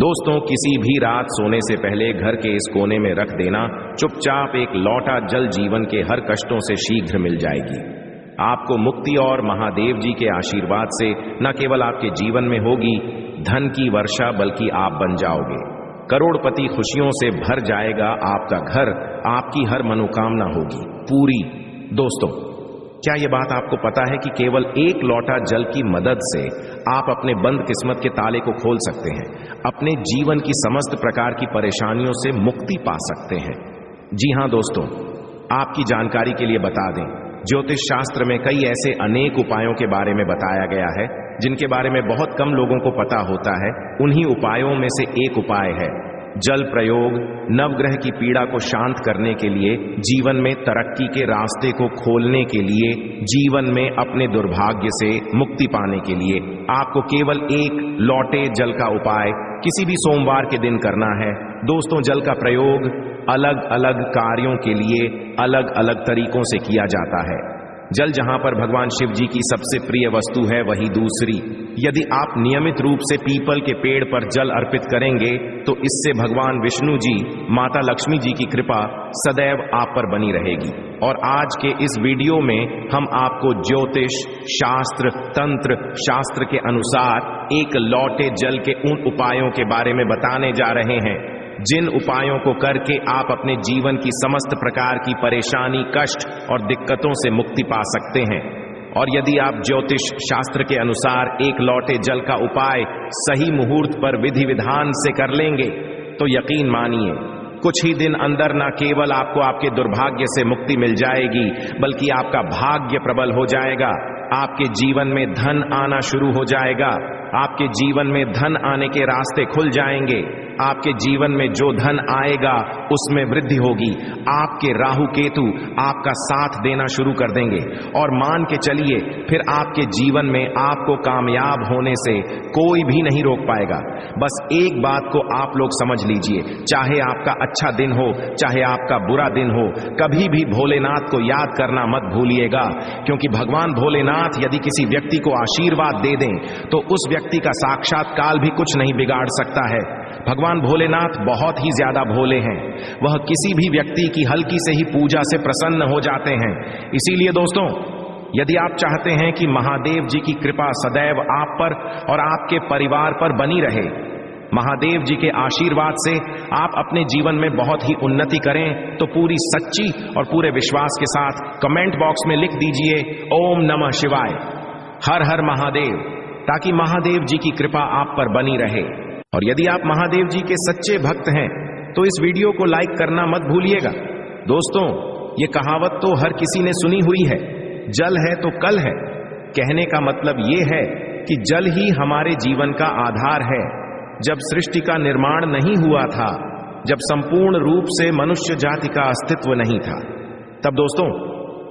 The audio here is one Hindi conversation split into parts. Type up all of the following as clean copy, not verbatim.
दोस्तों, किसी भी रात सोने से पहले घर के इस कोने में रख देना चुपचाप एक लौटा जल जीवन के हर कष्टों से शीघ्र मिल जाएगी। आपको मुक्ति और महादेव जी के आशीर्वाद से न केवल आपके जीवन में होगी धन की वर्षा, बल्कि आप बन जाओगे करोड़पति। खुशियों से भर जाएगा आपका घर, आपकी हर मनोकामना होगी पूरी। दोस्तों, क्या यह बात आपको पता है कि केवल एक लोटा जल की मदद से आप अपने बंद किस्मत के ताले को खोल सकते हैं, अपने जीवन की समस्त प्रकार की परेशानियों से मुक्ति पा सकते हैं। जी हां दोस्तों, आपकी जानकारी के लिए बता दें, ज्योतिष शास्त्र में कई ऐसे अनेक उपायों के बारे में बताया गया है जिनके बारे में बहुत कम लोगों को पता होता है। उन्हीं उपायों में से एक उपाय है जल प्रयोग। नवग्रह की पीड़ा को शांत करने के लिए, जीवन में तरक्की के रास्ते को खोलने के लिए, जीवन में अपने दुर्भाग्य से मुक्ति पाने के लिए आपको केवल एक लोटे जल का उपाय किसी भी सोमवार के दिन करना है। दोस्तों, जल का प्रयोग अलग अलग कार्यों के लिए अलग अलग तरीकों से किया जाता है। जल जहां पर भगवान शिव जी की सबसे प्रिय वस्तु है, वही दूसरी। यदि आप नियमित रूप से पीपल के पेड़ पर जल अर्पित करेंगे तो इससे भगवान विष्णु जी, माता लक्ष्मी जी की कृपा सदैव आप पर बनी रहेगी। और आज के इस वीडियो में हम आपको ज्योतिष शास्त्र, तंत्र शास्त्र के अनुसार एक लौटे जल के उन उपायों के बारे में बताने जा रहे हैं जिन उपायों को करके आप अपने जीवन की समस्त प्रकार की परेशानी, कष्ट और दिक्कतों से मुक्ति पा सकते हैं। और यदि आप ज्योतिष शास्त्र के अनुसार एक लौटे जल का उपाय सही मुहूर्त पर विधि विधान से कर लेंगे तो यकीन मानिए कुछ ही दिन अंदर न केवल आपको आपके दुर्भाग्य से मुक्ति मिल जाएगी, बल्कि आपका भाग्य प्रबल हो जाएगा। आपके जीवन में धन आना शुरू हो जाएगा। आपके जीवन में धन आने के रास्ते खुल जाएंगे। आपके जीवन में जो धन आएगा उसमें वृद्धि होगी। आपके राहु केतु आपका साथ देना शुरू कर देंगे और मान के चलिए फिर आपके जीवन में आपको कामयाब होने से कोई भी नहीं रोक पाएगा। बस एक बात को आप लोग समझ लीजिए, चाहे आपका अच्छा दिन हो, चाहे आपका बुरा दिन हो, कभी भी भोलेनाथ को याद करना मत भूलिएगा, क्योंकि भगवान भोलेनाथ यदि किसी व्यक्ति को आशीर्वाद दे दें तो उस व्यक्ति का साक्षात्कार भी कुछ नहीं बिगाड़ सकता है। भगवान भोलेनाथ बहुत ही ज्यादा भोले हैं। वह किसी भी व्यक्ति की हल्की से ही पूजा से प्रसन्न हो जाते हैं। इसीलिए दोस्तों, यदि आप चाहते हैं कि महादेव जी की कृपा सदैव आप पर और आपके परिवार पर बनी रहे, महादेव जी के आशीर्वाद से आप अपने जीवन में बहुत ही उन्नति करें, तो पूरी सच्ची और पूरे विश्वास के साथ कमेंट बॉक्स में लिख दीजिए ओम नमः शिवाय, हर हर महादेव, ताकि महादेव जी की कृपा आप पर बनी रहे। और यदि आप महादेव जी के सच्चे भक्त हैं तो इस वीडियो को लाइक करना मत भूलिएगा। दोस्तों, ये कहावत तो हर किसी ने सुनी हुई है, जल है तो कल है। कहने का मतलब ये है कि जल ही हमारे जीवन का आधार है। जब सृष्टि का निर्माण नहीं हुआ था, जब संपूर्ण रूप से मनुष्य जाति का अस्तित्व नहीं था, तब दोस्तों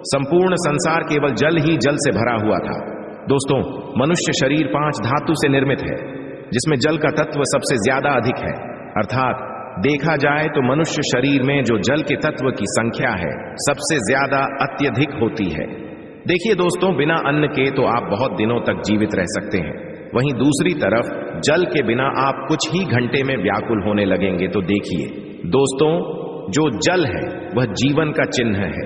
संपूर्ण संसार केवल जल ही जल से भरा हुआ था। दोस्तों, मनुष्य शरीर 5 धातु से निर्मित है, जिसमें जल का तत्व सबसे ज्यादा अधिक है। अर्थात देखा जाए तो मनुष्य शरीर में जो जल के तत्व की संख्या है सबसे ज्यादा अत्यधिक होती है। देखिए दोस्तों, बिना अन्न के तो आप बहुत दिनों तक जीवित रह सकते हैं, वहीं दूसरी तरफ जल के बिना आप कुछ ही घंटे में व्याकुल होने लगेंगे। तो देखिए दोस्तों, जो जल है वह जीवन का चिन्ह है,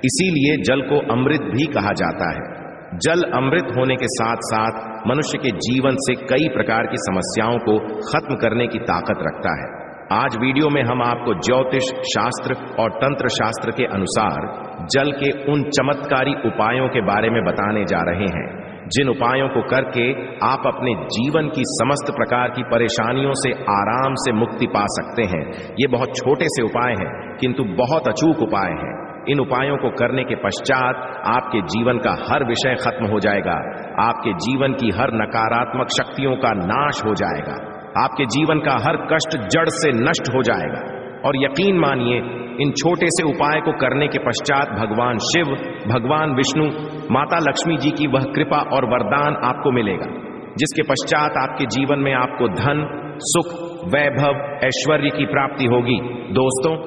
इसीलिए जल को अमृत भी कहा जाता है। जल अमृत होने के साथ साथ मनुष्य के जीवन से कई प्रकार की समस्याओं को खत्म करने की ताकत रखता है। आज वीडियो में हम आपको ज्योतिष शास्त्र और तंत्र शास्त्र के अनुसार जल के उन चमत्कारी उपायों के बारे में बताने जा रहे हैं, जिन उपायों को करके आप अपने जीवन की समस्त प्रकार की परेशानियों से आराम से मुक्ति पा सकते हैं। ये बहुत छोटे से उपाय हैं, किंतु बहुत अचूक उपाय हैं। इन उपायों को करने के पश्चात आपके जीवन का हर विषय खत्म हो जाएगा। आपके जीवन की हर नकारात्मक शक्तियों का नाश हो जाएगा। आपके जीवन का हर कष्ट जड़ से नष्ट हो जाएगा। और यकीन मानिए, इन छोटे से उपाय को करने के पश्चात भगवान शिव, भगवान विष्णु, माता लक्ष्मी जी की वह कृपा और वरदान आपको मिलेगा, जिसके पश्चात आपके जीवन में आपको धन, सुख, वैभव, ऐश्वर्य की प्राप्ति होगी। दोस्तों,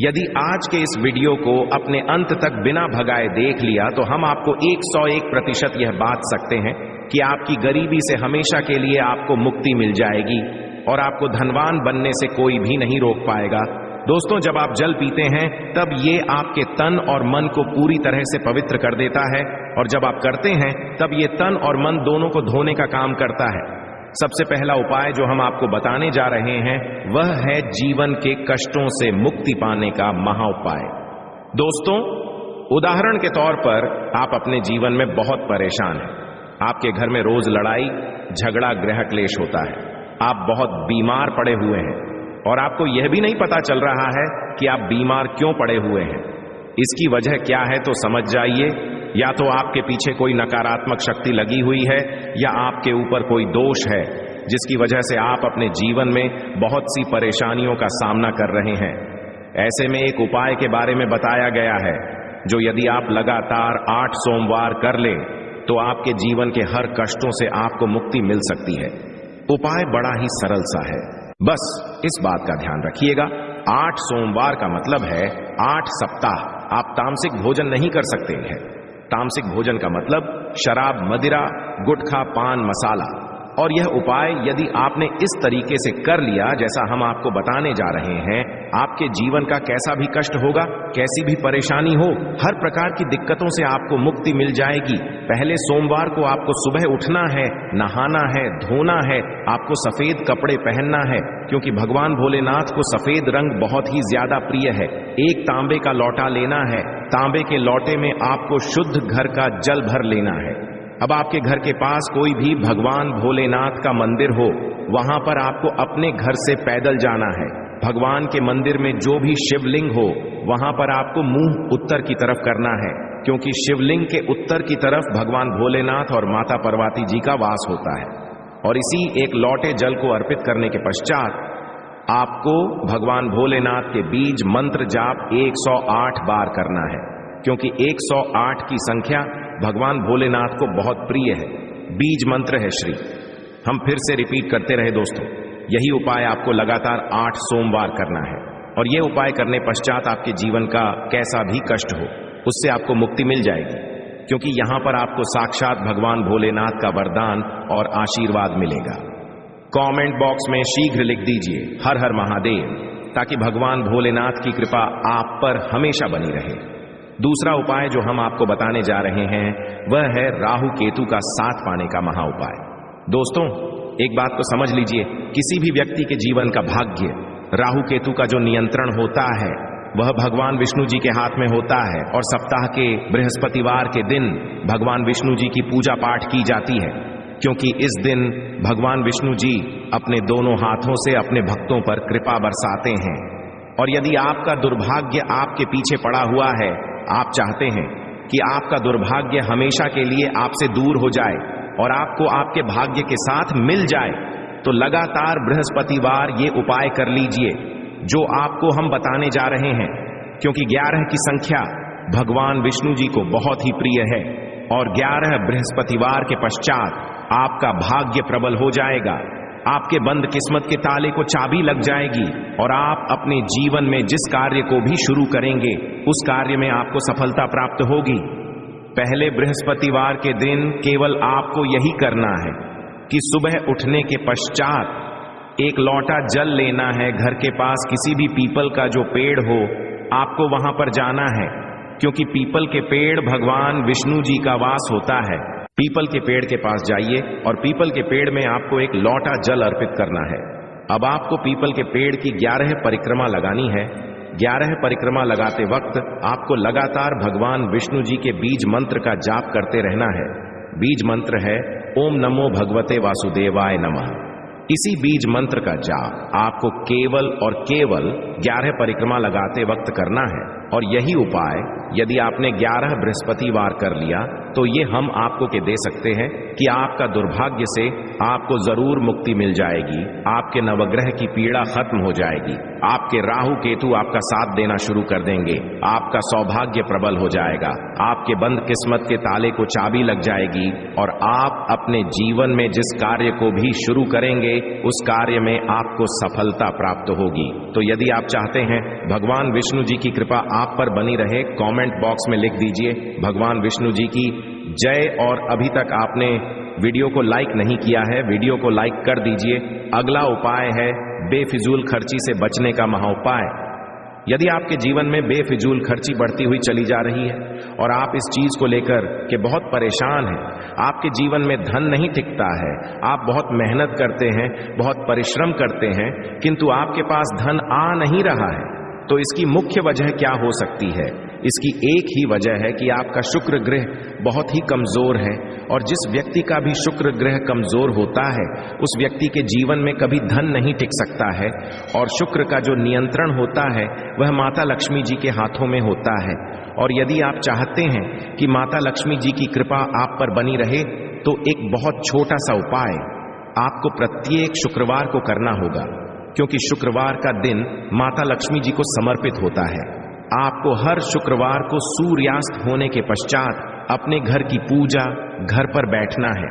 यदि आज के इस वीडियो को अपने अंत तक बिना भगाए देख लिया तो हम आपको 101% यह बात सकते हैं कि आपकी गरीबी से हमेशा के लिए आपको मुक्ति मिल जाएगी। और आपको धनवान बनने से कोई भी नहीं रोक पाएगा। दोस्तों, जब आप जल पीते हैं तब ये आपके तन और मन को पूरी तरह से पवित्र कर देता है, और जब आप करते हैं तब ये तन और मन दोनों को धोने का काम करता है। सबसे पहला उपाय जो हम आपको बताने जा रहे हैं वह है जीवन के कष्टों से मुक्ति पाने का महा उपाय। दोस्तों, उदाहरण के तौर पर आप अपने जीवन में बहुत परेशान हैं। आपके घर में रोज लड़ाई झगड़ा गृह क्लेश होता है। आप बहुत बीमार पड़े हुए हैं और आपको यह भी नहीं पता चल रहा है कि आप बीमार क्यों पड़े हुए हैं। इसकी वजह क्या है तो समझ जाइए। या तो आपके पीछे कोई नकारात्मक शक्ति लगी हुई है या आपके ऊपर कोई दोष है जिसकी वजह से आप अपने जीवन में बहुत सी परेशानियों का सामना कर रहे हैं। ऐसे में एक उपाय के बारे में बताया गया है जो यदि आप लगातार 8 सोमवार कर लें तो आपके जीवन के हर कष्टों से आपको मुक्ति मिल सकती है। उपाय बड़ा ही सरल सा है, बस इस बात का ध्यान रखिएगा। 8 सोमवार का मतलब है 8 सप्ताह आप तामसिक भोजन नहीं कर सकते हैं। तामसिक भोजन का मतलब शराब, मदिरा, गुटखा, पान मसाला। और यह उपाय यदि आपने इस तरीके से कर लिया जैसा हम आपको बताने जा रहे हैं, आपके जीवन का कैसा भी कष्ट होगा, कैसी भी परेशानी हो, हर प्रकार की दिक्कतों से आपको मुक्ति मिल जाएगी। पहले सोमवार को आपको सुबह उठना है, नहाना है, धोना है, आपको सफेद कपड़े पहनना है क्योंकि भगवान भोलेनाथ को सफेद रंग बहुत ही ज्यादा प्रिय है। एक तांबे का लौटा लेना है, तांबे के लौटे में आपको शुद्ध घर का जल भर लेना है। अब आपके घर के पास कोई भी भगवान भोलेनाथ का मंदिर हो, वहां पर आपको अपने घर से पैदल जाना है। भगवान के मंदिर में जो भी शिवलिंग हो वहां पर आपको मुंह उत्तर की तरफ करना है क्योंकि शिवलिंग के उत्तर की तरफ भगवान भोलेनाथ और माता पार्वती जी का वास होता है। और इसी एक लौटे जल को अर्पित करने के पश्चात आपको भगवान भोलेनाथ के बीज मंत्र जाप 108 बार करना है क्योंकि 108 की संख्या भगवान भोलेनाथ को बहुत प्रिय है। बीज मंत्र है श्री। हम फिर से रिपीट करते रहे दोस्तों, यही उपाय आपको लगातार 8 सोमवार करना है और यह उपाय करने पश्चात आपके जीवन का कैसा भी कष्ट हो उससे आपको मुक्ति मिल जाएगी क्योंकि यहां पर आपको साक्षात भगवान भोलेनाथ का वरदान और आशीर्वाद मिलेगा। कमेंट बॉक्स में शीघ्र लिख दीजिए हर हर महादेव ताकि भगवान भोलेनाथ की कृपा आप पर हमेशा बनी रहे। दूसरा उपाय जो हम आपको बताने जा रहे हैं वह है राहु केतु का साथ पाने का महा उपाय। दोस्तों, एक बात तो समझ लीजिए, किसी भी व्यक्ति के जीवन का भाग्य राहु केतु का जो नियंत्रण होता है वह भगवान विष्णु जी के हाथ में होता है और सप्ताह के बृहस्पतिवार के दिन भगवान विष्णु जी की पूजा पाठ की जाती है क्योंकि इस दिन भगवान विष्णु जी अपने दोनों हाथों से अपने भक्तों पर कृपा बरसाते हैं। और यदि आपका दुर्भाग्य आपके पीछे पड़ा हुआ है, आप चाहते हैं कि आपका दुर्भाग्य हमेशा के लिए आपसे दूर हो जाए और आपको आपके भाग्य के साथ मिल जाए, तो लगातार बृहस्पतिवार ये उपाय कर लीजिए जो आपको हम बताने जा रहे हैं क्योंकि 11 की संख्या भगवान विष्णु जी को बहुत ही प्रिय है और 11 बृहस्पतिवार के पश्चात आपका भाग्य प्रबल हो जाएगा। आपके बंद किस्मत के ताले को चाबी लग जाएगी और आप अपने जीवन में जिस कार्य को भी शुरू करेंगे उस कार्य में आपको सफलता प्राप्त होगी। पहले बृहस्पतिवार के दिन केवल आपको यही करना है कि सुबह उठने के पश्चात एक लौटा जल लेना है। घर के पास किसी भी पीपल का जो पेड़ हो आपको वहां पर जाना है क्योंकि पीपल के पेड़ भगवान विष्णु जी का वास होता है। पीपल के पेड़ के पास जाइए और पीपल के पेड़ में आपको एक लौटा जल अर्पित करना है। अब आपको पीपल के पेड़ की 11 परिक्रमा लगानी है। 11 परिक्रमा लगाते वक्त आपको लगातार भगवान विष्णु जी के बीज मंत्र का जाप करते रहना है। बीज मंत्र है ओम नमो भगवते वासुदेवाय नमः। इसी बीज मंत्र का जाप आपको केवल और केवल 11 परिक्रमा लगाते वक्त करना है और यही उपाय यदि आपने 11 बृहस्पतिवार कर लिया तो ये हम आपको के दे सकते हैं कि आपका दुर्भाग्य से आपको जरूर मुक्ति मिल जाएगी। आपके नवग्रह की पीड़ा खत्म हो जाएगी। आपके राहु केतु आपका साथ देना शुरू कर देंगे। आपका सौभाग्य प्रबल हो जाएगा। आपके बंद किस्मत के ताले को चाबी लग जाएगी और आप अपने जीवन में जिस कार्य को भी शुरू करेंगे उस कार्य में आपको सफलता प्राप्त होगी। तो यदि आप चाहते हैं भगवान विष्णु जी की कृपा आप पर बनी रहे, कमेंट बॉक्स में लिख दीजिए भगवान विष्णु जी की जय। और अभी तक आपने वीडियो को लाइक नहीं किया है, वीडियो को लाइक कर दीजिए। अगला उपाय है बेफिजूल खर्ची से बचने का महाउपाय। यदि आपके जीवन में बेफिजूल खर्ची बढ़ती हुई चली जा रही है और आप इस चीज को लेकर के बहुत परेशान हैं, आपके जीवन में धन नहीं टिकता है, आप बहुत मेहनत करते हैं, बहुत परिश्रम करते हैं, किंतु आपके पास धन आ नहीं रहा है, तो इसकी मुख्य वजह क्या हो सकती है? इसकी एक ही वजह है कि आपका शुक्र ग्रह बहुत ही कमजोर है, और जिस व्यक्ति का भी शुक्र ग्रह कमजोर होता है उस व्यक्ति के जीवन में कभी धन नहीं टिक सकता है। और शुक्र का जो नियंत्रण होता है वह माता लक्ष्मी जी के हाथों में होता है। और यदि आप चाहते हैं कि माता लक्ष्मी जी की कृपा आप पर बनी रहे, तो एक बहुत छोटा सा उपाय आपको प्रत्येक शुक्रवार को करना होगा, क्योंकि शुक्रवार का दिन माता लक्ष्मी जी को समर्पित होता है। आपको हर शुक्रवार को सूर्यास्त होने के पश्चात अपने घर की पूजा घर पर बैठना है।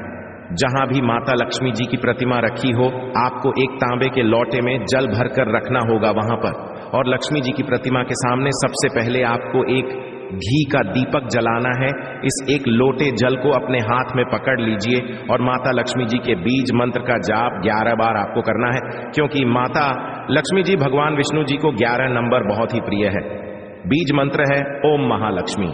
जहां भी माता लक्ष्मी जी की प्रतिमा रखी हो, आपको एक तांबे के लोटे में जल भरकर रखना होगा वहां पर, और लक्ष्मी जी की प्रतिमा के सामने सबसे पहले आपको एक घी का दीपक जलाना है। इस एक लोटे जल को अपने हाथ में पकड़ लीजिए और माता लक्ष्मी जी के बीज मंत्र का जाप 11 बार आपको करना है, क्योंकि माता लक्ष्मी जी भगवान विष्णु जी को 11 नंबर बहुत ही प्रिय है। बीज मंत्र है ओम महालक्ष्मी।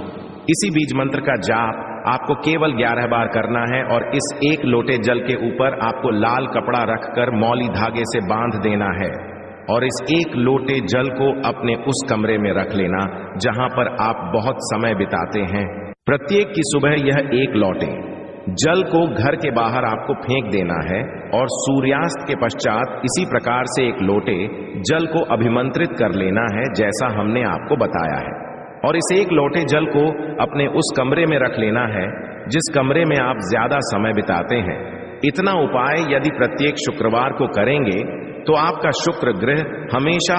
इसी बीज मंत्र का जाप आपको केवल 11 बार करना है, और इस एक लोटे जल के ऊपर आपको लाल कपड़ा रखकर मौली धागे से बांध देना है, और इस एक लोटे जल को अपने उस कमरे में रख लेना जहां पर आप बहुत समय बिताते हैं। प्रत्येक की सुबह यह एक लोटे जल को घर के बाहर आपको फेंक देना है, और सूर्यास्त के पश्चात इसी प्रकार से एक लोटे जल को अभिमंत्रित कर लेना है जैसा हमने आपको बताया है। और इस एक लोटे जल को अपने उस कमरे में रख लेना है जिस कमरे में आप ज्यादा समय बिताते हैं। इतना उपाय यदि प्रत्येक शुक्रवार को करेंगे तो आपका शुक्र ग्रह हमेशा